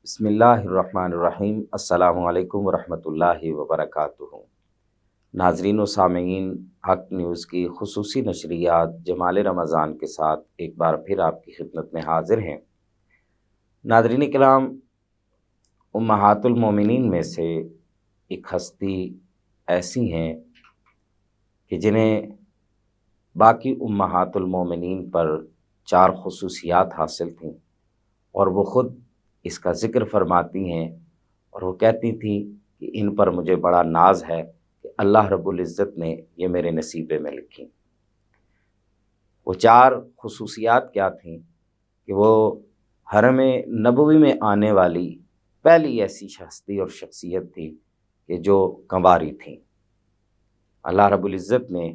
بسم اللہ الرحمن الرحیم۔ السلام علیکم ورحمۃ اللہ وبرکاتہ۔ ناظرین و سامعین، حق نیوز کی خصوصی نشریات جمال رمضان کے ساتھ ایک بار پھر آپ کی خدمت میں حاضر ہیں۔ ناظرین کرام، امہات المومنین میں سے ایک ہستی ایسی ہیں کہ جنہیں باقی امہات المومنین پر 4 خصوصیات حاصل تھیں، اور وہ خود اس کا ذکر فرماتی ہیں، اور وہ کہتی تھیں کہ ان پر مجھے بڑا ناز ہے کہ اللہ رب العزت نے یہ میرے نصیبے میں لکھی۔ وہ 4 خصوصیات کیا تھیں کہ وہ حرم نبوی میں آنے والی پہلی ایسی ہستی اور شخصیت تھی کہ جو کنواری تھیں۔ اللہ رب العزت نے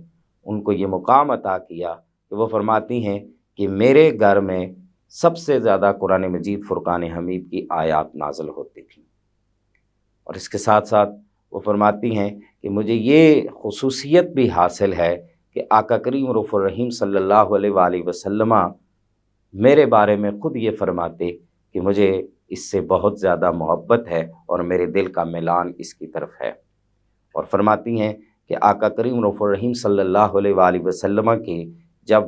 ان کو یہ مقام عطا کیا کہ وہ فرماتی ہیں کہ میرے گھر میں سب سے زیادہ قرآن مجید فرقان حمید کی آیات نازل ہوتی تھیں، اور اس کے ساتھ ساتھ وہ فرماتی ہیں کہ مجھے یہ خصوصیت بھی حاصل ہے کہ آقا کریم رؤوف الرحیم صلی اللہ علیہ وآلہ وسلم میرے بارے میں خود یہ فرماتے کہ مجھے اس سے بہت زیادہ محبت ہے اور میرے دل کا میلان اس کی طرف ہے، اور فرماتی ہیں کہ آقا کریم رؤوف الرحیم صلی اللہ علیہ وآلہ وسلم کی جب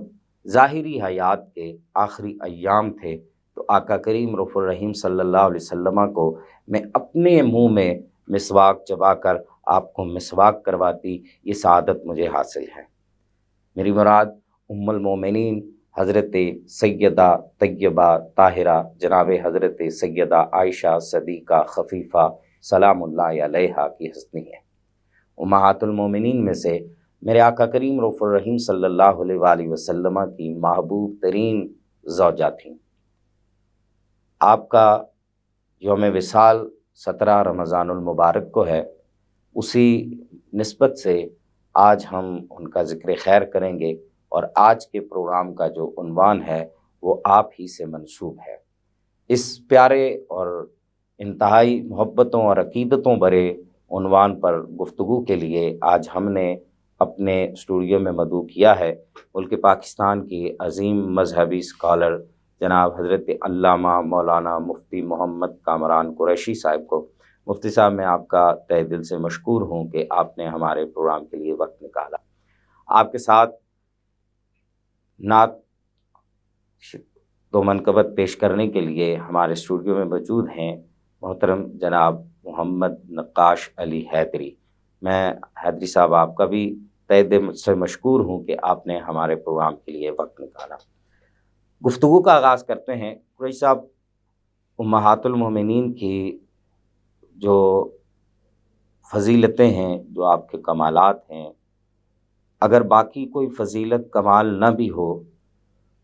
ظاہری حیات کے آخری ایام تھے تو آقا کریم رؤوف الرحیم صلی اللہ علیہ وسلم کو میں اپنے منہ میں مسواک چبا کر آپ کو مسواک کرواتی، یہ سعادت مجھے حاصل ہے۔ میری مراد ام المومنین حضرت سیدہ طیبہ طاہرہ جناب حضرت سیدہ عائشہ صدیقہ خفیفہ سلام اللہ علیہا کی ہستی ہے۔ امہات المومنین میں سے میرے آقا کریم رؤوف الرحیم صلی اللہ علیہ وآلہ وسلم کی محبوب ترین زوجہ تھیں۔ آپ کا یوم وصال 17 رمضان المبارک کو ہے، اسی نسبت سے آج ہم ان کا ذکر خیر کریں گے، اور آج کے پروگرام کا جو عنوان ہے وہ آپ ہی سے منسوب ہے۔ اس پیارے اور انتہائی محبتوں اور عقیدتوں بھرے عنوان پر گفتگو کے لیے آج ہم نے اپنے اسٹوڈیو میں مدعو کیا ہے ملک پاکستان کی عظیم مذہبی اسکالر جناب حضرت علامہ مولانا مفتی محمد کامران قریشی صاحب کو۔ مفتی صاحب، میں آپ کا تہ دل سے مشکور ہوں کہ آپ نے ہمارے پروگرام کے لیے وقت نکالا۔ آپ کے ساتھ نعت دو منقبت پیش کرنے کے لیے ہمارے اسٹوڈیو میں موجود ہیں محترم جناب محمد نقاش علی حیدری۔ میں حیدری صاحب آپ کا بھی تہ دل سے مشکور ہوں کہ آپ نے ہمارے پروگرام کے لیے وقت نکالا۔ گفتگو کا آغاز کرتے ہیں۔ قریشی صاحب، امہات المومنین کی جو فضیلتیں ہیں، جو آپ کے کمالات ہیں، اگر باقی کوئی فضیلت کمال نہ بھی ہو،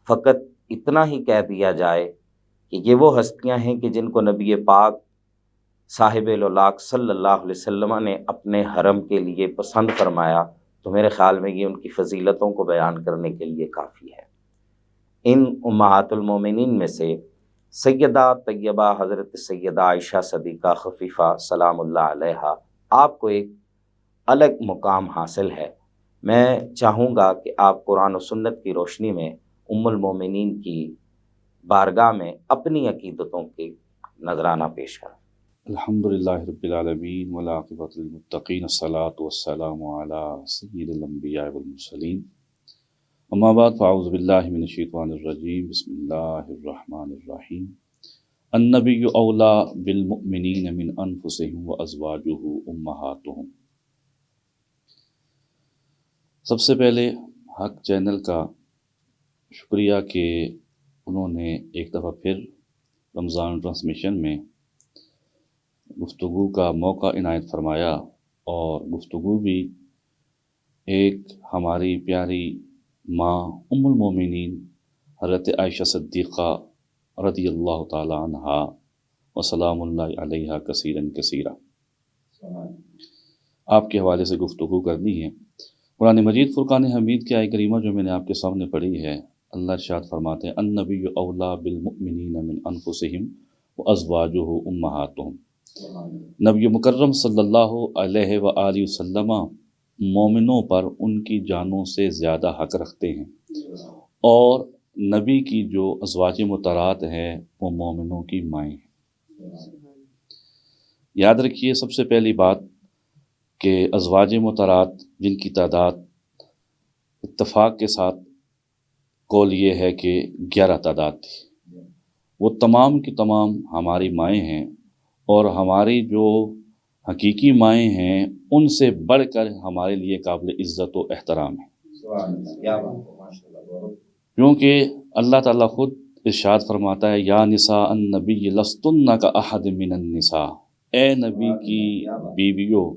فقط اتنا ہی کہہ دیا جائے کہ یہ وہ ہستیاں ہیں کہ جن کو نبی پاک صاحب الولاق صلی اللہ علیہ وسلم نے اپنے حرم کے لیے پسند فرمایا، تو میرے خیال میں یہ ان کی فضیلتوں کو بیان کرنے کے لیے کافی ہے۔ ان امہات المومنین میں سے سیدہ طیبہ حضرت سیدہ عائشہ صدیقہ خفیفہ سلام اللہ علیہا، آپ کو ایک الگ مقام حاصل ہے۔ میں چاہوں گا کہ آپ قرآن و سنت کی روشنی میں ام المومنین کی بارگاہ میں اپنی عقیدتوں کے نذرانہ پیش کریں۔ الحمدللہ رب العالمین والعاقبۃ للمتقین، الصلاۃ والسلام علی سید الانبیاء والمرسلین، اما بعد فاعوذ باللہ من الشیطان الرجیم، بسم اللہ الرحمن الرحیم۔ النبی اولا بالمؤمنین من انفسہم وازواجہ امہاتہم۔ سب سے پہلے حق چینل کا شکریہ کہ انہوں نے ایک دفعہ پھر رمضان ٹرانسمیشن میں گفتگو کا موقع عنایت فرمایا، اور گفتگو بھی ایک ہماری پیاری ماں ام المومنین حضرت عائشہ صدیقہ رضی اللہ تعالی عنہا وسلام اللہ علیہا کثیرا کثیرا، آپ کے حوالے سے گفتگو کرنی ہے۔ قرآن مجید فرقان حمید کی آیہ کریمہ جو میں نے آپ کے سامنے پڑھی ہے، اللہ ارشاد فرماتے ہیں النبی اولا بالمؤمنین من انفسہم وازواجہ امہاتہم۔ نبی مکرم صلی اللہ علیہ وآلہ وسلم مومنوں پر ان کی جانوں سے زیادہ حق رکھتے ہیں، اور نبی کی جو ازواج مطہرات ہیں وہ مومنوں کی مائیں ہیں۔ یاد رکھیے سب سے پہلی بات کہ ازواج مطہرات جن کی تعداد اتفاق کے ساتھ قول یہ ہے کہ 11 تعداد تھی، وہ تمام کی تمام ہماری مائیں ہیں، اور ہماری جو حقیقی مائیں ہیں ان سے بڑھ کر ہمارے لیے قابل عزت و احترام ہے، کیونکہ اللہ تعالیٰ خود ارشاد فرماتا ہے یا نساء النبی لستن کا احد من النساء، اے نبی کی بیویوں،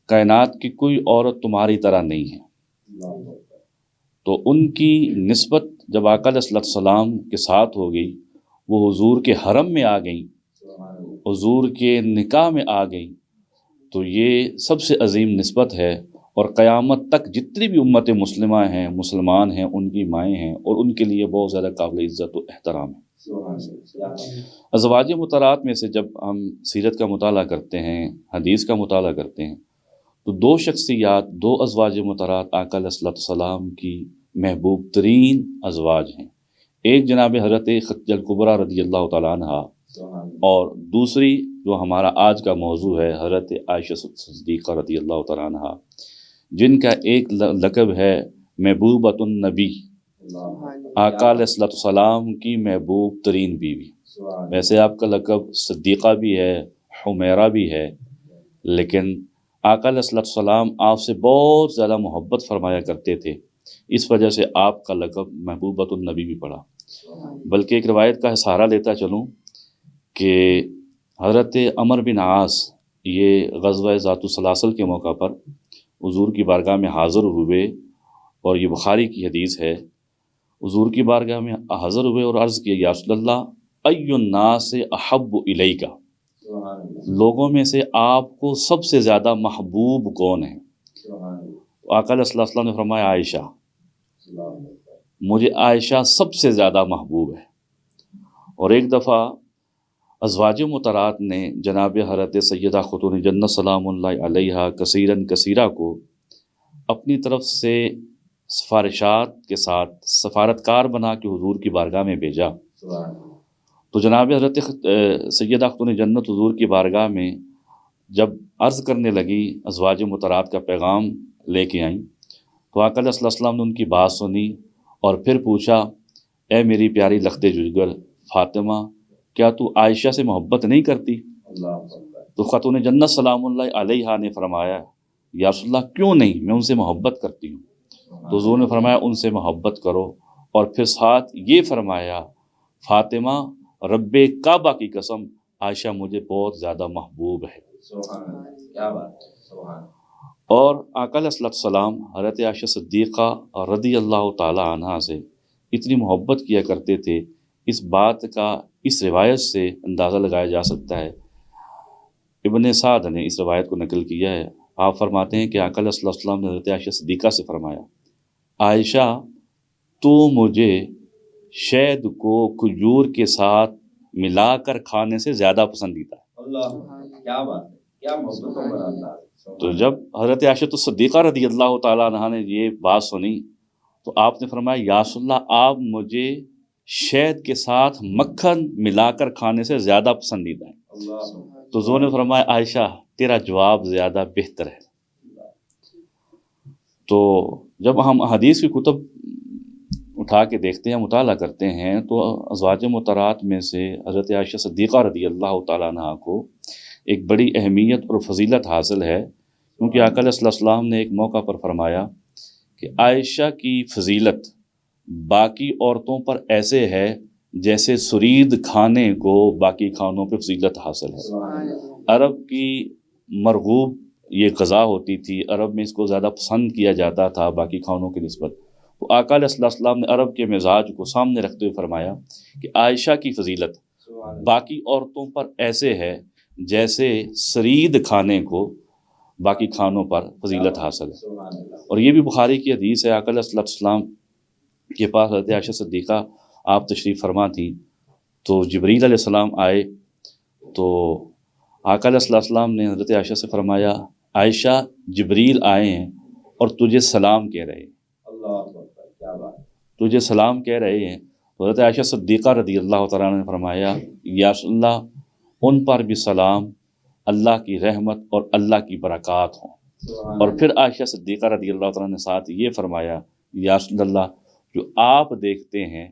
کائنات کی کوئی عورت تمہاری طرح نہیں ہے۔ تو ان کی نسبت جب آقا علیہ السلام کے ساتھ ہو گئی، وہ حضور کے حرم میں آ گئیں، حضور کے نکاح میں آ گئیں، تو یہ سب سے عظیم نسبت ہے، اور قیامت تک جتنی بھی امت مسلمہ ہیں، مسلمان ہیں، ان کی مائیں ہیں، اور ان کے لیے بہت زیادہ قابل عزت و احترام ہے۔ ازواج مطہرات میں سے جب ہم سیرت کا مطالعہ کرتے ہیں، حدیث کا مطالعہ کرتے ہیں، تو دو شخصیات، دو ازواج مطہرات آقا علیہ السلام کی محبوب ترین ازواج ہیں۔ ایک جناب حضرت خدیجہ الکبریٰ رضی اللہ تعالیٰ عنہ، اور دوسری جو ہمارا آج کا موضوع ہے حضرت عائشہ صدیقہ رضی اللہ تعالیٰ عنہ، جن کا ایک لقب ہے محبوبۃ النبی، آقا علیہ السلام کی محبوب ترین بیوی۔ ویسے آپ کا لقب صدیقہ بھی ہے، حمیرہ بھی ہے، لیکن آقا علیہ السلام آپ سے بہت زیادہ محبت فرمایا کرتے تھے، اس وجہ سے آپ کا لقب محبوبۃ النبی بھی پڑا۔ بلکہ ایک روایت کا سہارا لیتا چلوں کہ حضرت عمر بن عاص یہ غزوہ ذات السلاسل کے موقع پر حضور کی بارگاہ میں حاضر ہوئے، اور یہ بخاری کی حدیث ہے، حضور کی بارگاہ میں حاضر ہوئے اور عرض کیا یا رسول اللہ ای الناس احب الیک، لوگوں میں سے آپ کو سب سے زیادہ محبوب کون ہے؟ تو آقا علیہ السلام نے فرمایا عائشہ، مجھے عائشہ سب سے زیادہ محبوب ہے۔ اور ایک دفعہ ازواج مطہرات نے جناب حضرت سیدہ خاتون جنت سلام اللہ علیہا کثیراً کثیرہ کو اپنی طرف سے سفارشات کے ساتھ سفارتکار بنا کے حضور کی بارگاہ میں بھیجا۔ تو جناب حضرت سیدہ خاتون جنت حضور کی بارگاہ میں جب عرض کرنے لگی، ازواج مطہرات کا پیغام لے کے آئیں، تو آقا علیہ السلام نے ان کی بات سنی اور پھر پوچھا اے میری پیاری لخت جگر فاطمہ، کیا تو عائشہ سے محبت نہیں کرتی؟ تو خاتون جنت سلام اللہ علیہا نے فرمایا یا رسول اللہ کیوں نہیں، میں ان سے محبت کرتی ہوں۔ تو حضور نے فرمایا ان سے محبت کرو، اور پھر ساتھ یہ فرمایا فاطمہ رب کعبہ کی قسم عائشہ مجھے بہت زیادہ محبوب ہے۔ اور آقا علیہ السلام حضرت عائشہ صدیقہ رضی اللہ تعالی عنہا سے اتنی محبت کیا کرتے تھے، اس بات کا اس روایت سے اندازہ لگایا جا سکتا ہے۔ ابن سعد نے اس روایت کو نقل کیا ہے، آپ فرماتے ہیں کہ آقا علیہ السلام نے حضرت عائشہ صدیقہ سے فرمایا عائشہ تو مجھے شہد کو کھجور کے ساتھ ملا کر کھانے سے زیادہ پسندیدہ ہے۔ اللہ کیا بات ہے، کیا محبت و برادر۔ تو جب حضرت عائشہ صدیقہ رضی اللہ تعالیٰ عنہا نے یہ بات سنی تو آپ نے فرمایا یا رسول اللہ آپ مجھے شہد کے ساتھ مکھن ملا کر کھانے سے زیادہ پسندیدہ ہے۔ تو حضور نے فرمایا عائشہ تیرا جواب زیادہ بہتر ہے۔ تو جب ہم حدیث کی کتب اٹھا کے دیکھتے ہیں، مطالعہ کرتے ہیں، تو ازواج مطہرات میں سے حضرت عائشہ صدیقہ رضی اللہ تعالیٰ عنہ کو ایک بڑی اہمیت اور فضیلت حاصل ہے، کیونکہ آقا علیہ السلام نے ایک موقع پر فرمایا کہ عائشہ کی فضیلت باقی عورتوں پر ایسے ہے جیسے سرید کھانے کو باقی کھانوں پہ فضیلت حاصل ہے۔ عرب کی مرغوب یہ غذا ہوتی تھی، عرب میں اس کو زیادہ پسند کیا جاتا تھا باقی کھانوں کی نسبت۔ تو آقا علیہ السلام نے عرب کے مزاج کو سامنے رکھتے ہوئے فرمایا کہ عائشہ کی فضیلت باقی عورتوں پر ایسے ہے جیسے سرید کھانے کو باقی کھانوں پر فضیلت حاصل ہے۔ اور یہ بھی بخاری کی حدیث ہے، آقا علیہ السلام کے پاس حضرت عائشہ صدیقہ آپ تشریف فرما تھیں، تو جبریل علیہ السلام آئے، تو آقا علیہ السلام نے حضرت عائشہ سے فرمایا عائشہ جبریل آئے ہیں اور تجھے سلام کہہ رہے ہیں، تجھے سلام کہہ رہے ہیں۔ تو حضرت عائشہ صدیقہ رضی اللہ تعالیٰ نے فرمایا یا رسول اللہ ان پر بھی سلام، اللہ کی رحمت اور اللہ کی برکات ہوں۔ اور پھر عائشہ صدیقہ رضی اللہ تعالیٰ نے ساتھ یہ فرمایا، یا رسول اللہ، جو آپ دیکھتے ہیں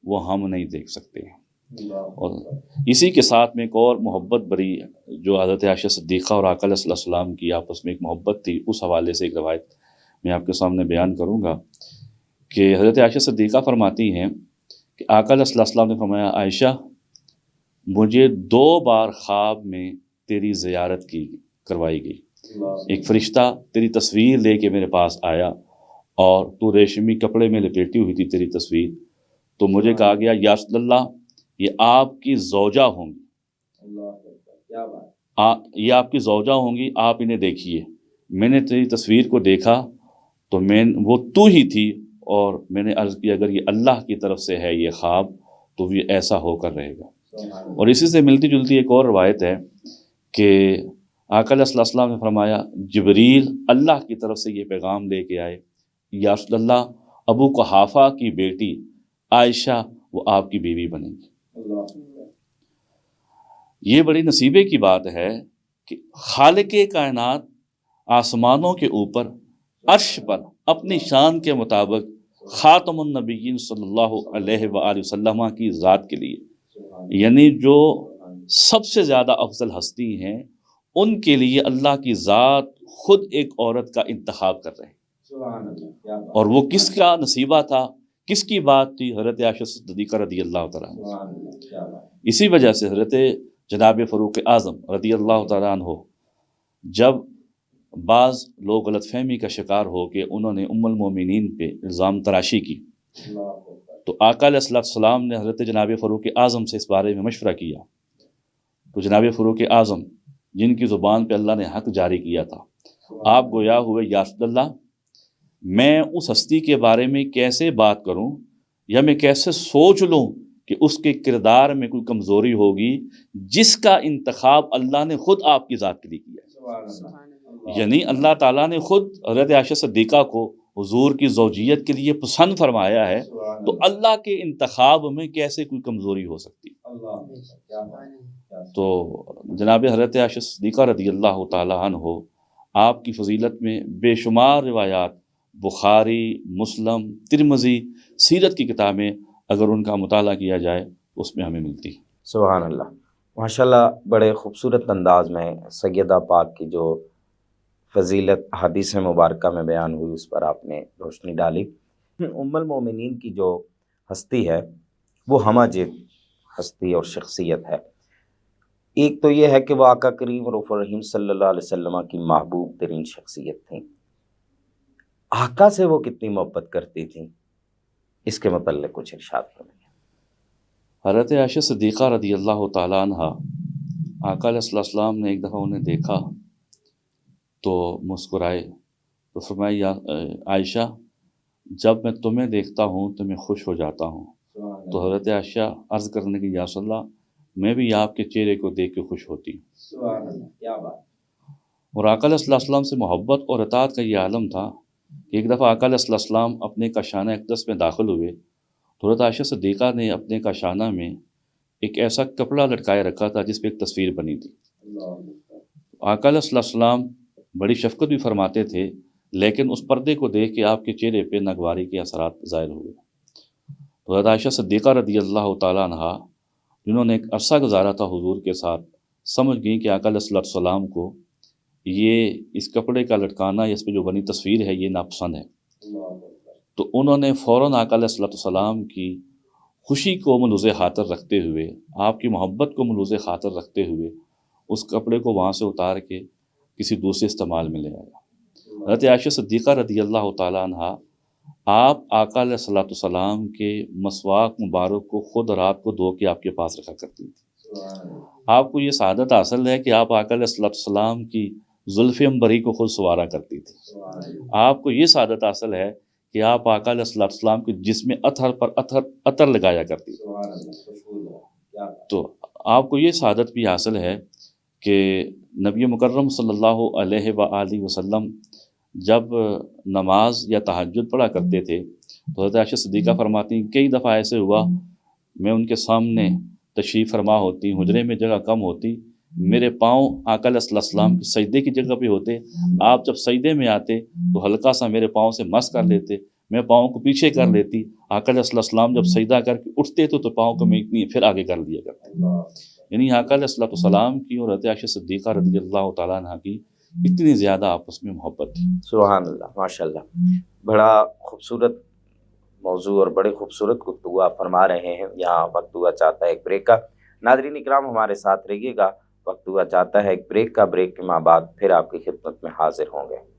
وہ ہم نہیں دیکھ سکتے۔ اور اسی کے ساتھ میں ایک اور محبت بری جو حضرت عائشہ صدیقہ اور آقا علیہ السلام کی آپس میں ایک محبت تھی، اس حوالے سے ایک روایت میں آپ کے سامنے بیان کروں گا کہ حضرت عائشہ صدیقہ فرماتی ہیں کہ آقا علیہ السلام نے فرمایا، عائشہ، مجھے 2 بار خواب میں تیری زیارت کروائی گئی۔ ایک فرشتہ تیری تصویر لے کے میرے پاس آیا اور تو ریشمی کپڑے میں لپیٹی ہوئی تھی تیری تصویر، تو مجھے کہا گیا، یا رسول اللہ، یہ آپ کی زوجہ ہوں گی، یہ آپ کی زوجہ ہوں گی، آپ انہیں دیکھیے۔ میں نے تیری تصویر کو دیکھا تو وہ تو ہی تھی، اور میں نے عرض کیا اگر یہ اللہ کی طرف سے ہے یہ خواب تو یہ ایسا ہو کر رہے گا۔ اور اسی سے ملتی جلتی ایک اور روایت ہے کہ آقا علیہ السلام نے فرمایا، جبریل اللہ کی طرف سے یہ پیغام لے کے آئے، یا رسول اللہ، ابو قحافہ کی بیٹی عائشہ وہ آپ کی بیوی بنے گی۔ یہ بڑی نصیبے کی بات ہے کہ خالق کائنات آسمانوں کے اوپر عرش پر اپنی شان کے مطابق خاتم النبیین صلی اللہ علیہ وآلہ وسلم کی ذات کے لیے، یعنی جو سب سے زیادہ افضل ہستی ہیں، ان کے لیے اللہ کی ذات خود ایک عورت کا انتخاب کر رہے ہیں۔ اور وہ کس کا نصیبہ تھا، کس کی بات تھی؟ حضرت عائشہ صدیقہ رضی اللہ تعالیٰ عنہ۔ اسی وجہ سے حضرت جناب فاروق اعظم رضی اللہ تعالیٰ عنہ، جب بعض لوگ غلط فہمی کا شکار ہو کے انہوں نے ام المومنین پہ الزام تراشی کی، تو آقا علیہ السلام نے حضرت جناب فاروق اعظم سے اس بارے میں مشورہ کیا۔ تو جناب فاروق اعظم، جن کی زبان پہ اللہ نے حق جاری کیا تھا، آپ گویا ہوئے، یا رسول اللہ، میں اس ہستی کے بارے میں کیسے بات کروں یا میں کیسے سوچ لوں کہ اس کے کردار میں کوئی کمزوری ہوگی جس کا انتخاب اللہ نے خود آپ کی ذات کے لیے کیا ہے۔ یعنی اللہ تعالیٰ نے خود حضرت عائشہ صدیقہ کو حضور کی زوجیت کے لیے پسند فرمایا ہے، تو اللہ کے انتخاب میں کیسے کوئی کمزوری ہو سکتی؟ تو جناب حضرت عائشہ صدیقہ رضی اللہ تعالیٰ عنہ، آپ کی فضیلت میں بے شمار روایات بخاری، مسلم، ترمذی، سیرت کی کتابیں اگر ان کا مطالعہ کیا جائے اس میں ہمیں ملتی ہے۔ سبحان اللہ، ماشاءاللہ، بڑے خوبصورت انداز میں سیدہ پاک کی جو فضیلت حدیث مبارکہ میں بیان ہوئی اس پر آپ نے روشنی ڈالی۔ ام المومنین کی جو ہستی ہے وہ ہمہ جیت ہستی اور شخصیت ہے۔ ایک تو یہ ہے کہ وہ آقا کریم رؤوف الرحیم صلی اللہ علیہ وسلم کی محبوب ترین شخصیت تھیں۔ آقا سے وہ کتنی محبت کرتی تھیں، اس کے متعلق کچھ ارشاد کریں۔ حضرت عائشہ صدیقہ رضی اللہ تعالیٰ عنہ، آقا علیہ السلام نے ایک دفعہ انہیں دیکھا تو مسکرائے، تو فرمایا، عائشہ، جب میں تمہیں دیکھتا ہوں تو میں خوش ہو جاتا ہوں۔ تو حضرت عائشہ عرض کرنے کی، یا رسول اللہ، میں بھی آپ کے چہرے کو دیکھ کے خوش ہوتی ہوں۔ اور آقا علیہ السلام سے محبت اور اطاعت کا یہ عالم تھا کہ ایک دفعہ آقا علیہ السلام اپنے کاشانہ اقدس میں داخل ہوئے تو حضرت عائشہ صدیقہ نے اپنے کاشانہ میں ایک ایسا کپڑا لٹکائے رکھا تھا جس پہ ایک تصویر بنی تھی۔ آقا علیہ السلام بڑی شفقت بھی فرماتے تھے، لیکن اس پردے کو دیکھ کے آپ کے چہرے پہ ناگواری کے اثرات ظاہر ہوئے۔ تو حضرت عائشہ صدیقہ رضی اللہ تعالیٰ عنہ، جنہوں نے ایک عرصہ گزارا تھا حضور کے ساتھ، سمجھ گئیں کہ آقا علیہ السلام کو یہ اس کپڑے کا لٹکانا یا اس پہ جو بنی تصویر ہے یہ ناپسند ہے۔ تو انہوں نے فوراً آقا علیہ السلام کی خوشی کو ملحوظ خاطر رکھتے ہوئے، آپ کی محبت کو ملحوظ خاطر رکھتے ہوئے اس کپڑے کو وہاں سے اتار کے کسی دوسرے استعمال میں لے آیا۔ حضرت عائشہ صدیقہ رضی اللہ تعالیٰ عنہ، آپ آقا علیہ السلام کے مسواک مبارک کو خود رات کو دھو کے آپ کے پاس رکھا کرتی تھی۔ آپ کو یہ سعادت حاصل ہے کہ آپ آقا علیہ السلام کی زلف عنبری کو خود سنوارا کرتی تھی۔ آپ کو یہ سعادت حاصل ہے کہ آپ آقا علیہ السلام کے جسم اطہر پر عطر لگایا کرتی تھی۔ تو آپ کو یہ سعادت بھی حاصل ہے کہ نبی مکرم صلی اللہ علیہ وآلہ وسلم جب نماز یا تہجد پڑھا کرتے تھے تو حضرت عائشہ صدیقہ فرماتی ہیں کئی دفعہ ایسے ہوا میں ان کے سامنے تشریف فرما ہوتی، حجرے میں جگہ کم ہوتی، میرے پاؤں آقا علیہ السلام کی سجدے کی جگہ پہ ہوتے، آپ جب سجدے میں آتے تو ہلکا سا میرے پاؤں سے مس کر لیتے، میں پاؤں کو پیچھے کر لیتی، آقا علیہ السلام جب سجدہ کر کے اٹھتے تو پاؤں کو میں اتنی پھر آگے کر دیا کرتے۔ یعنی آقا علیہ السلام کی اور حضرت عائشہ صدیقہ رضی اللہ تعالیٰ عنہ کی اتنی زیادہ آپس میں محبت تھی۔ سبحان اللہ، ماشاء اللہ، بڑا خوبصورت موضوع اور بڑے خوبصورت گفتگو آپ فرما رہے ہیں۔ یہاں وقت ہوا چاہتا ہے ایک بریک کا۔ ناظرین اکرام ہمارے ساتھ رہیے گا، وقت ہوا چاہتا ہے ایک بریک کا، بریک کے بعد پھر آپ کی خدمت میں حاضر ہوں گے۔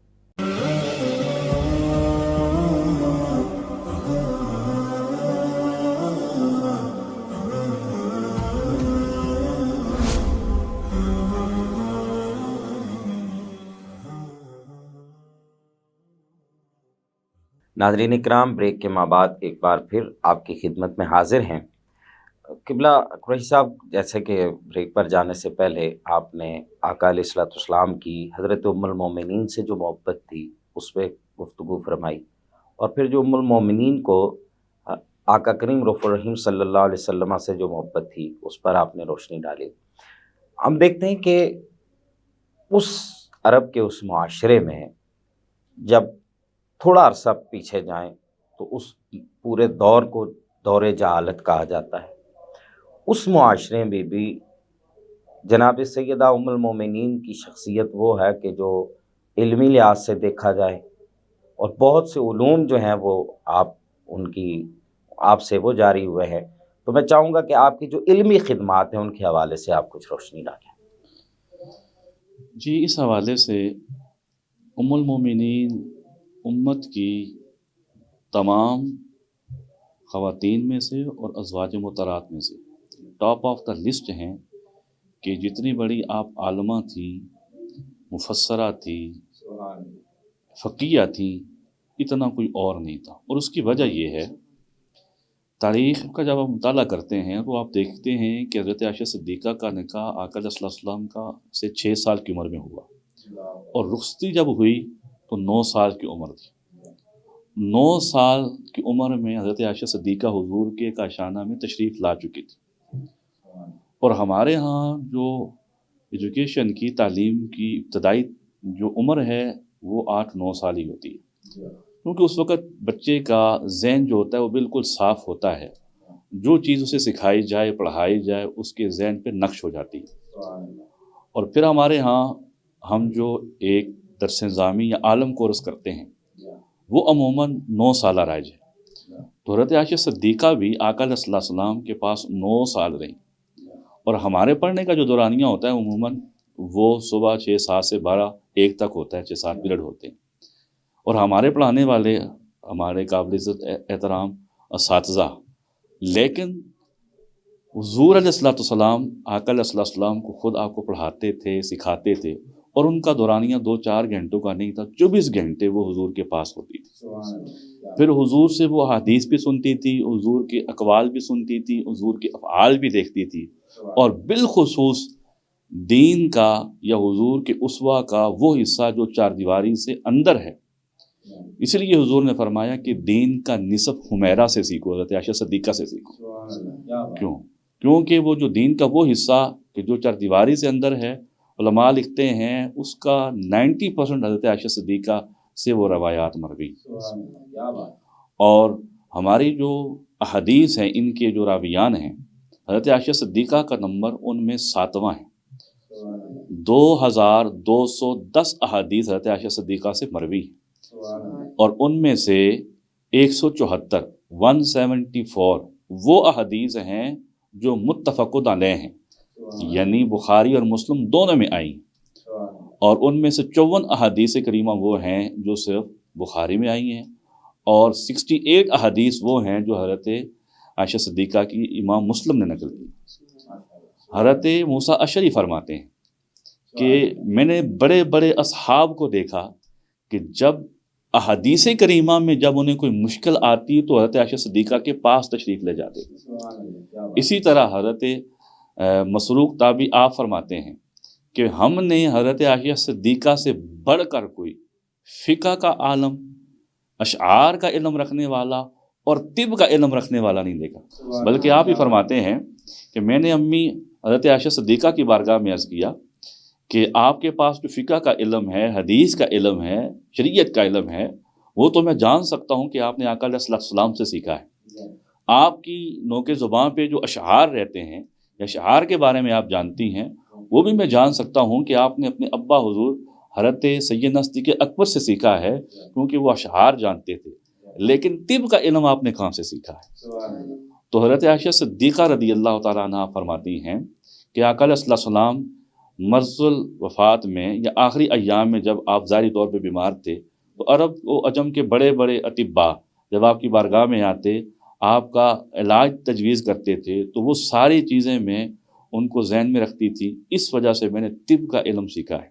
ناظرین اکرام، بریک کے بعد ایک بار پھر آپ کی خدمت میں حاضر ہیں۔ قبلہ قریشی صاحب، جیسے کہ بریک پر جانے سے پہلے آپ نے آقا علیہ الصلوۃ والسلام کی حضرت ام المومنین سے جو محبت تھی اس پہ گفتگو فرمائی، اور پھر جو ام المومنین کو آقا کریم رؤوف الرحیم صلی اللہ علیہ وسلم سے جو محبت تھی اس پر آپ نے روشنی ڈالی۔ ہم دیکھتے ہیں کہ اس عرب کے اس معاشرے میں جب تھوڑا عرصہ پیچھے جائیں تو اس پورے دور کو دور جہالت کہا جاتا ہے۔ اس معاشرے میں بھی جناب سیدہ ام المومنین کی شخصیت وہ ہے کہ جو علمی لحاظ سے دیکھا جائے اور بہت سے علوم جو ہیں وہ آپ سے وہ جاری ہوئے ہیں، تو میں چاہوں گا کہ آپ کی جو علمی خدمات ہیں ان کے حوالے سے آپ کچھ روشنی ڈالیں۔ جی، اس حوالے سے ام المومنین امت کی تمام خواتین میں سے اور ازواج مطہرات میں سے ٹاپ آف دا لسٹ ہیں کہ جتنی بڑی آپ عالمہ تھی، مفسرہ تھی، فقیہ تھی، اتنا کوئی اور نہیں تھا۔ اور اس کی وجہ یہ ہے، تاریخ کا جب آپ مطالعہ کرتے ہیں تو آپ دیکھتے ہیں کہ حضرت عائشہ صدیقہ کا نکاح آقا علیہ السلام کا سے 6 سال کی عمر میں ہوا، اور رخصتی جب ہوئی تو 9 سال کی عمر تھی۔ 9 سال کی عمر میں حضرت عائشہ صدیقہ حضور کے کاشانہ میں تشریف لا چکی تھی، اور ہمارے ہاں جو ایجوکیشن کی تعلیم کی ابتدائی جو عمر ہے وہ 8-9 سال ہی ہوتی ہے، کیونکہ اس وقت بچے کا ذہن جو ہوتا ہے وہ بالکل صاف ہوتا ہے، جو چیز اسے سکھائی جائے پڑھائی جائے اس کے ذہن پہ نقش ہو جاتی ہے۔ اور پھر ہمارے ہاں ہم جو ایک درس نظامی یا عالم کورس کرتے ہیں وہ عموماً 9 سالہ رائج ہے، تو حضرت عائشہ صدیقہ بھی آقا علیہ السلام کے پاس 9 سال رہیں، اور ہمارے پڑھنے کا جو دورانیہ ہوتا ہے عموماً وہ صبح 6-7 سے 12-1 تک ہوتا ہے، 6-7 پیریڈ ہوتے ہیں، اور ہمارے پڑھانے والے ہمارے قابل عزت احترام اساتذہ، لیکن حضور علیہ السلام آقا علیہ السلام کو خود آپ کو پڑھاتے تھے، سکھاتے تھے، اور ان کا دورانیہ 2-4 گھنٹوں کا نہیں تھا، 24 گھنٹے وہ حضور کے پاس ہوتی تھی۔ پھر حضور سے وہ حدیث بھی سنتی تھی، حضور کے اقوال بھی سنتی تھی، حضور کے افعال بھی دیکھتی تھی، اور بالخصوص دین کا یا حضور کے اسوہ کا وہ حصہ جو 4 دیواری سے اندر ہے۔ اس لیے حضور نے فرمایا کہ دین کا نصف حمیرہ سے سیکھو، حضرت عائشہ صدیقہ سے سیکھو۔ کیونکہ وہ جو دین کا وہ حصہ کہ جو 4 دیواری سے اندر ہے، علماء لکھتے ہیں اس کا 90% حضرت عائشہ صدیقہ سے وہ روایات مروی، اور ہماری جو احادیث ہیں ان کے جو راویان ہیں، حضرت عائشہ صدیقہ کا نمبر ان میں 7واں ہے۔ 2210 احادیث حضرت عائشہ صدیقہ سے مروی ہے، اور ان میں سے 174 وہ احادیث ہیں جو متفق علیہ ہیں، یعنی بخاری اور مسلم دونوں میں آئی، اور ان میں سے 54 احادیث کریمہ وہ ہیں جو صرف بخاری میں آئی ہیں، اور 68 احادیث وہ ہیں جو حضرت عائشہ صدیقہ کی امام مسلم نے نقل کی۔ حضرت موسیٰ اشعری فرماتے ہیں کہ میں نے بڑے بڑے اصحاب کو دیکھا کہ جب احادیث کریمہ میں جب انہیں کوئی مشکل آتی تو حضرت عائشہ صدیقہ کے پاس تشریف لے جاتے۔ اسی طرح حضرت مسروق تابعی آپ فرماتے ہیں کہ ہم نے حضرت عائشہ صدیقہ سے بڑھ کر کوئی فقہ کا عالم، اشعار کا علم رکھنے والا اور طب کا علم رکھنے والا نہیں دیکھا، بلکہ آپ ہی فرماتے ہیں کہ میں نے امی حضرت عائشہ صدیقہ کی بارگاہ میں عرض کیا کہ آپ کے پاس جو فقہ کا علم ہے، حدیث کا علم ہے، شریعت کا علم ہے، وہ تو میں جان سکتا ہوں کہ آپ نے آقا علیہ السلام سے سیکھا ہے۔ آپ کی نوک زبان پہ جو اشعار رہتے ہیں یا اشعار کے بارے میں آپ جانتی ہیں، وہ بھی میں جان سکتا ہوں کہ آپ نے اپنے ابا حضور حضرت سیدنا صدیق اکبر سے سیکھا ہے، کیونکہ وہ اشعار جانتے تھے، لیکن طب کا علم آپ نے کہاں سے سیکھا ہے؟ تو حضرت عائشہ صدیقہ رضی اللہ تعالیٰ عنہ فرماتی ہیں کہ آقا علیہ السلام مرض الوفات میں یا آخری ایام میں جب آپ ظاہری طور پہ بیمار تھے، تو عرب و عجم کے بڑے بڑے اطباء جب آپ کی بارگاہ میں آتے، آپ کا علاج تجویز کرتے تھے، تو وہ ساری چیزیں میں ان کو ذہن میں رکھتی تھی۔ اس وجہ سے میں نے طب کا علم سیکھا ہے۔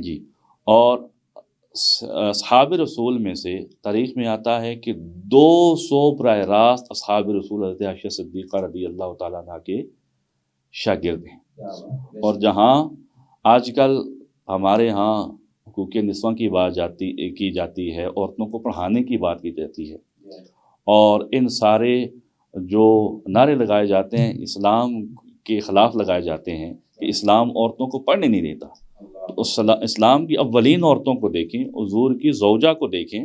جی، اور اصحاب رسول میں سے تاریخ میں آتا ہے کہ 200 براہ راست اصحاب رسول حضرت عائشہ صدیقہ رضی اللہ تعالیٰ عنہ کے شاگرد ہیں۔ اور جہاں آج کل ہمارے ہاں حقوق نسواں کی بات کی جاتی ہے، عورتوں کو پڑھانے کی بات کی جاتی ہے، اور ان سارے جو نعرے لگائے جاتے ہیں اسلام کے خلاف لگائے جاتے ہیں کہ اسلام عورتوں کو پڑھنے نہیں دیتا، تو اسلام کی اولین عورتوں کو دیکھیں، حضور کی زوجہ کو دیکھیں،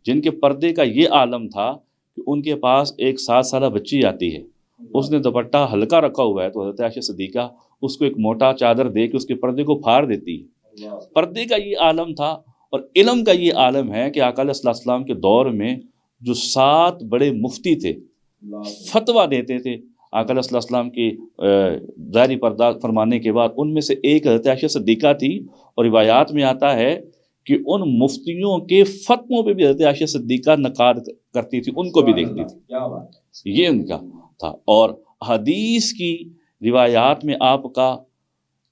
جن کے پردے کا یہ عالم تھا کہ ان کے پاس ایک 7 سالہ بچی آتی ہے، اس نے دوپٹہ ہلکا رکھا ہوا ہے تو حضرت عائشہ صدیقہ اس کو ایک موٹا چادر دے کے اس کے پردے کو پھاڑ دیتی ہے۔ پردے کا یہ عالم تھا، اور علم کا یہ عالم ہے کہ آقا علیہ السلام کے دور میں جو 7 بڑے مفتی تھے، فتویٰ دیتے تھے آقا علیہ السلام کی ظاہری پردہ فرمانے کے بعد، ان میں سے ایک حضرت عائشہ صدیقہ تھی، اور روایات میں آتا ہے کہ ان مفتیوں کے فتووں پہ بھی حضرت عائشہ صدیقہ نقاد کرتی تھی، ان کو بھی دیکھتی تھی، یہ ان کا تھا۔ اور حدیث کی روایات میں آپ کا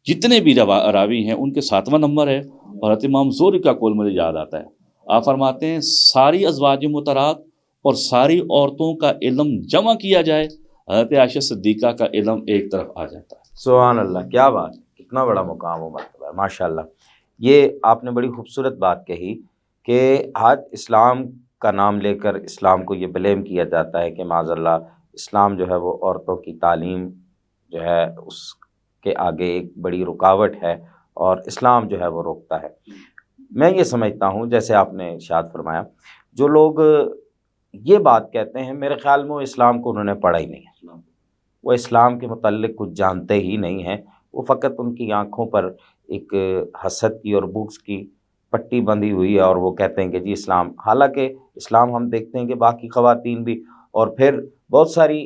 جتنے بھی راوی ہیں ان کے 7واں نمبر ہے، اور حضرت امام زہری کا قول مجھے یاد آتا ہے، آپ فرماتے ہیں ساری ازواج مطہرات اور ساری عورتوں کا علم جمع کیا جائے، حضرت عائشہ صدیقہ کا علم ایک طرف آ جاتا ہے۔ سبحان اللہ، کیا بات، کتنا بڑا مقام و مرتبہ ہے، ماشاء اللہ۔ یہ آپ نے بڑی خوبصورت بات کہی کہ آج اسلام کا نام لے کر اسلام کو یہ بلیم کیا جاتا ہے کہ معاذ اللہ اسلام جو ہے وہ عورتوں کی تعلیم جو ہے اس کے آگے ایک بڑی رکاوٹ ہے، اور اسلام جو ہے وہ روکتا ہے۔ میں یہ سمجھتا ہوں، جیسے آپ نے ارشاد فرمایا، جو لوگ یہ بات کہتے ہیں، میرے خیال میں وہ اسلام کو انہوں نے پڑھا ہی نہیں ہے، وہ اسلام کے متعلق کچھ جانتے ہی نہیں ہیں، وہ فقط ان کی آنکھوں پر ایک حسد کی اور بغض کی پٹی بندھی ہوئی ہے، اور وہ کہتے ہیں کہ جی اسلام، حالانکہ اسلام ہم دیکھتے ہیں کہ باقی خواتین بھی، اور پھر بہت ساری،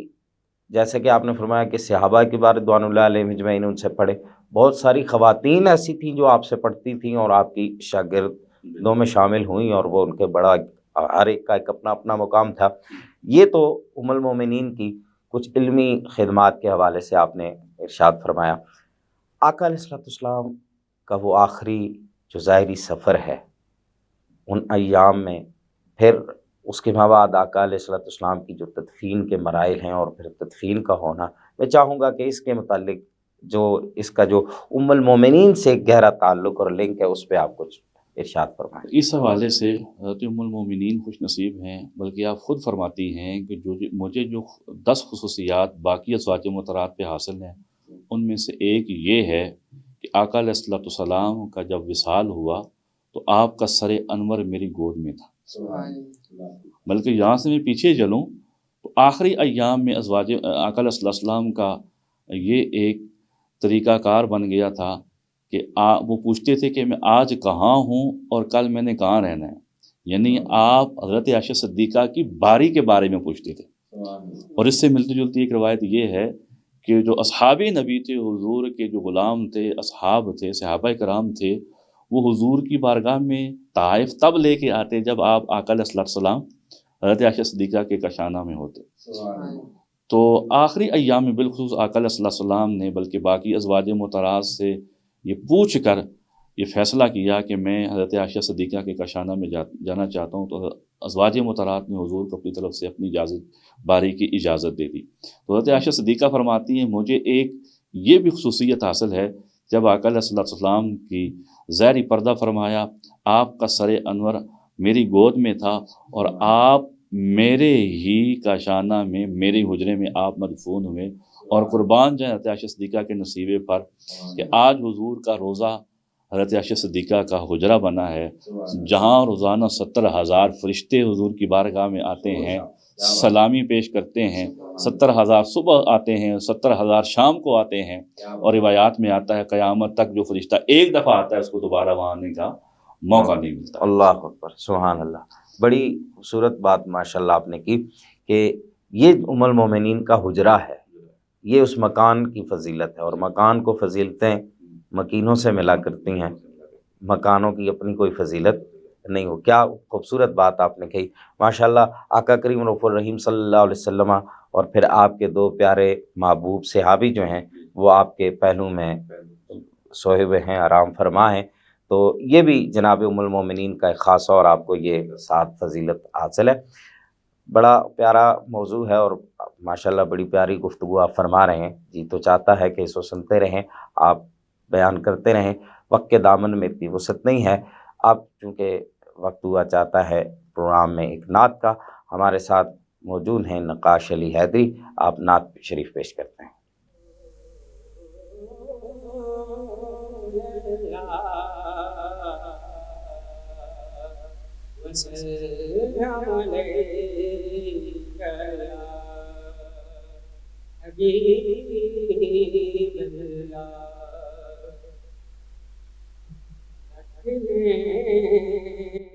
جیسے کہ آپ نے فرمایا کہ صحابہ کے بارے رضوان اللہ علیہم اجمعین ان سے پڑھے، بہت ساری خواتین ایسی تھیں جو آپ سے پڑھتی تھیں اور آپ کی شاگردوں میں شامل ہوئیں، اور وہ ان کے بڑا، ہر ایک کا ایک اپنا اپنا مقام تھا۔ یہ تو ام المومنین کی کچھ علمی خدمات کے حوالے سے آپ نے ارشاد فرمایا۔ آقا علیہ السلام کا وہ آخری جو ظاہری سفر ہے ان ایام میں، پھر اس کے بعد آقا علیہ السلام کی جو تدفین کے مراحل ہیں، اور پھر تدفین کا ہونا، میں چاہوں گا کہ اس کے متعلق جو اس کا جو ام المومنین سے گہرا تعلق اور لنک ہے اس پہ آپ کچھ ارشاد فرمائیں۔ اس حوالے سے حضرت ام المومنین خوش نصیب ہیں، بلکہ آپ خود فرماتی ہیں کہ مجھے جو 10 خصوصیات باقی ازواج مطہرات پہ حاصل ہیں، ان میں سے ایک یہ ہے کہ آقا علیہ السلام کا جب وصال ہوا تو آپ کا سر انور میری گود میں تھا۔ بلکہ یہاں سے میں پیچھے چلوں تو آخری ایام میں ازواج آقا علیہ السلام کا یہ ایک طریقہ کار بن گیا تھا کہ وہ پوچھتے تھے کہ میں آج کہاں ہوں اور کل میں نے کہاں رہنا ہے، یعنی آپ حضرت عائشہ صدیقہ کی باری کے بارے میں پوچھتے تھے۔ اور اس سے ملتی جلتی ایک روایت یہ ہے کہ جو اصحاب نبی تھے، حضور کے جو غلام تھے، اصحاب تھے، صحابہ کرام تھے، وہ حضور کی بارگاہ میں تحائف تب لے کے آتے جب آپ آقا علیہ السلام حضرت عائشہ صدیقہ کے کاشانہ میں ہوتے۔ تو آخری ایام میں بالخصوص آقا علیہ السلام نے بلکہ باقی ازواج مطہرات سے یہ پوچھ کر یہ فیصلہ کیا کہ میں حضرت عائشہ صدیقہ کے کاشانہ میں جانا چاہتا ہوں، تو ازواج مطہرات نے حضور کو اپنی طرف سے اپنی باری کی اجازت دے دی۔ تو حضرت عائشہ صدیقہ فرماتی ہیں مجھے ایک یہ بھی خصوصیت حاصل ہے، جب آقا علیہ السلام کی ظاہری پردہ فرمایا، آپ کا سر انور میری گود میں تھا اور آپ میرے ہی کاشانہ میں میرے حجرے میں آپ مدفون ہوئے، اور قربان جائیں حضرت عائشہ صدیقہ کے نصیبے پر کہ آج حضور کا روزہ حضرت عائشہ صدیقہ کا حجرہ بنا ہے، جہاں روزانہ 70,000 فرشتے حضور کی بارگاہ میں آتے ہیں، سلامی پیش کرتے ہیں، 70,000 صبح آتے ہیں، 70,000 شام کو آتے ہیں، اور روایات میں آتا ہے قیامت تک جو فرشتہ ایک دفعہ آتا ہے اس کو دوبارہ وہاں آنے کا موقع نہیں ملتا۔ اللہ اکبر، سبحان اللہ۔ بڑی خوبصورت بات ماشاءاللہ آپ نے کی کہ یہ ام المومنین کا حجرہ ہے، یہ اس مکان کی فضیلت ہے، اور مکان کو فضیلتیں مکینوں سے ملا کرتی ہیں، مکانوں کی اپنی کوئی فضیلت نہیں ہو۔ کیا خوبصورت بات آپ نے کہی ماشاءاللہ۔ آقا کریم رؤوف الرحیم صلی اللہ علیہ وسلم اور پھر آپ کے دو پیارے محبوب صحابی جو ہیں وہ آپ کے پہلو میں سوئے ہوئے ہیں، آرام فرما ہیں، تو یہ بھی جناب ام المومنین کا ایک خاصہ اور آپ کو یہ ساتھ فضیلت حاصل ہے۔ بڑا پیارا موضوع ہے اور ماشاءاللہ بڑی پیاری گفتگو آپ فرما رہے ہیں، جی تو چاہتا ہے کہ اس کو سنتے رہیں، آپ بیان کرتے رہیں۔ وقت کے دامن میں اتنی وسعت نہیں ہے، آپ چونکہ وقت ہوا چاہتا ہے پروگرام میں ایک نعت کا، ہمارے ساتھ موجود ہیں نقاش علی حیدری، آپ نعت شریف پیش کرتے ہیں۔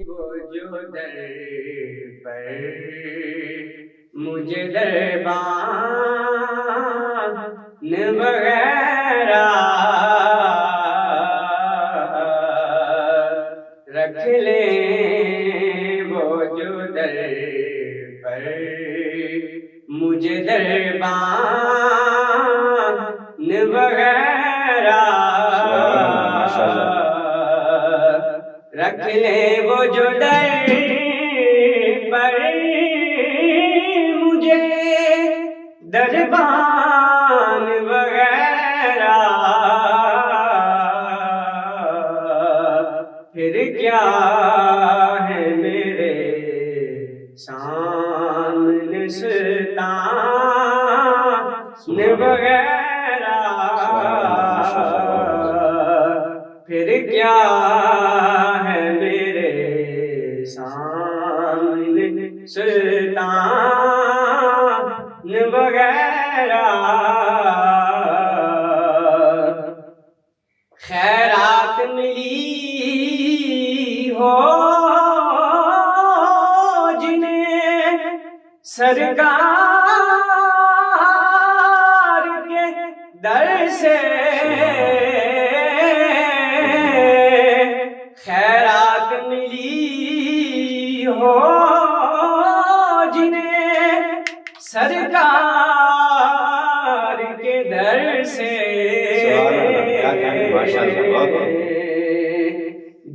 وہ جو در پر مجھے دربان وغیرہ رکھ لیں، وہ جو در پر مجھے دربان وغیرہ رکھ لیں، وہ جو در پر مجھے دربان وغیرہ، پھر کیا ہے میرے سامنے سلطان وغیرہ، پھر کیا ہے میرے سامنے سلطان وغیرہ۔ خیرات ملی ہو جنہیں سرکار کے در سے، خیرات ملی ہو جنہیں سرکار کے در سے،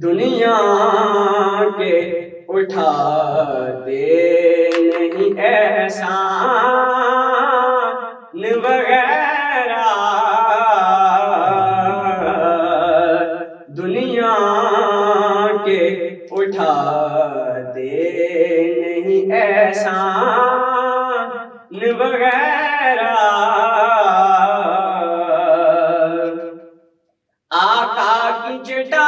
دنیا کے اٹھاتے نہیں احسان وغیرہ، دنیا کے اٹھاتے نہیں احسان وغیرہ۔ آقا کی چٹائی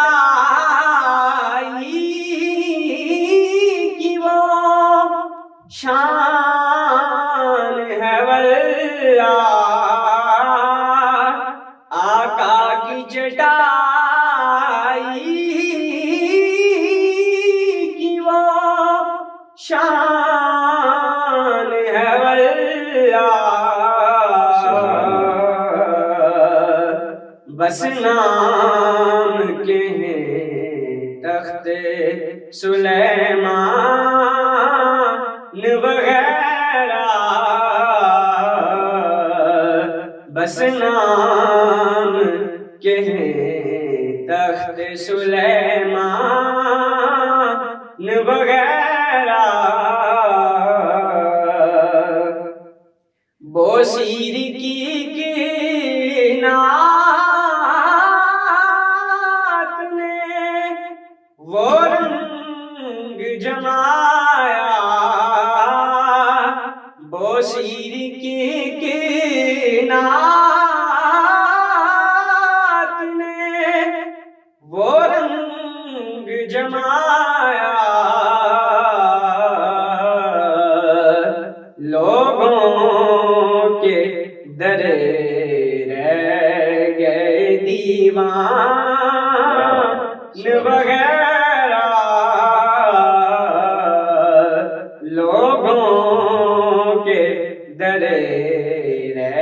کی وہ شان ہے واللہ، آقا کی چٹائی کی وہ شان ہے واللہ، بس نام کے ہیں تخت سلیمان وغیرہ، بس نام کے ہیں تخت سلیمان وغیرہ۔ بوسیر کی نعت نے وہ رنگ دیوان وغیرہ لوگوں کے درے رہ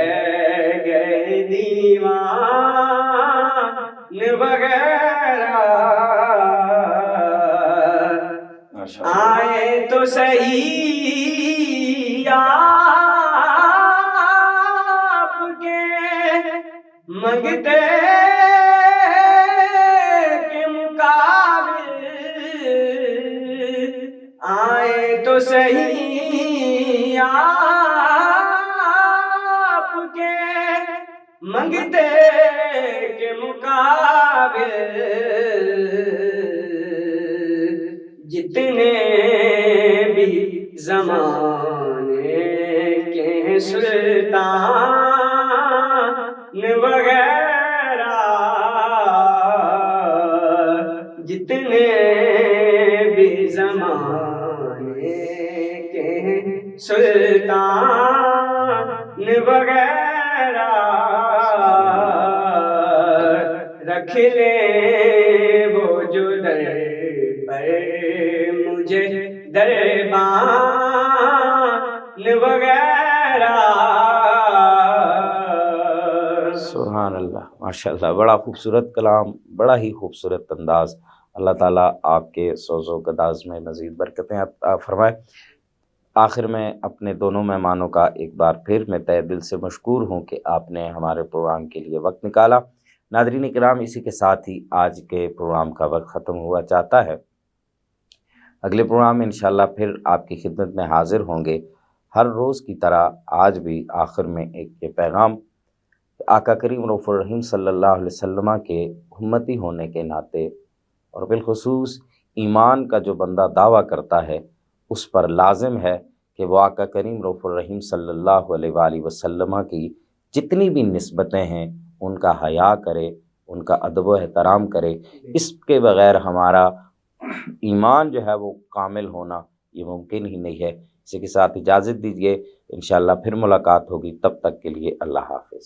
گئے دیوان وغیرہ آئے تو صحیح آپ کے منگتے کے مقابل آئے تو صحیح آپ کے منگتے کے مقابل جتنے بھی زمانے کے سلطان وغیرہ جتنے بھی زمانے کے سلطان وغیرہ رکھ لے وہ جو در پر مجھے دربان وغیرہ. سبحان اللہ، ماشاء اللہ، بڑا خوبصورت کلام، بڑا ہی خوبصورت انداز. اللہ تعالیٰ آپ کے سوز و گداز میں مزید برکتیں عطا فرمائے. آخر میں اپنے دونوں مہمانوں کا ایک بار پھر میں تہہ دل سے مشکور ہوں کہ آپ نے ہمارے پروگرام کے لیے وقت نکالا. ناظرین کرام، اسی کے ساتھ ہی آج کے پروگرام کا وقت ختم ہوا چاہتا ہے. اگلے پروگرام میں انشاءاللہ پھر آپ کی خدمت میں حاضر ہوں گے. ہر روز کی طرح آج بھی آخر میں ایک یہ پیغام، آقا کریم رؤوف الرحیم صلی اللہ علیہ وسلم کے امتی ہونے کے ناطے اور بالخصوص ایمان کا جو بندہ دعویٰ کرتا ہے اس پر لازم ہے کہ وہ آقا کریم رؤوف الرحیم صلی اللہ علیہ وآلہ وسلم کی جتنی بھی نسبتیں ہیں ان کا حیا کرے، ان کا ادب و احترام کرے. اس کے بغیر ہمارا ایمان جو ہے وہ کامل ہونا یہ ممکن ہی نہیں ہے. اسی کے ساتھ اجازت دیجیے، انشاءاللہ پھر ملاقات ہوگی. تب تک کے لیے اللہ حافظ.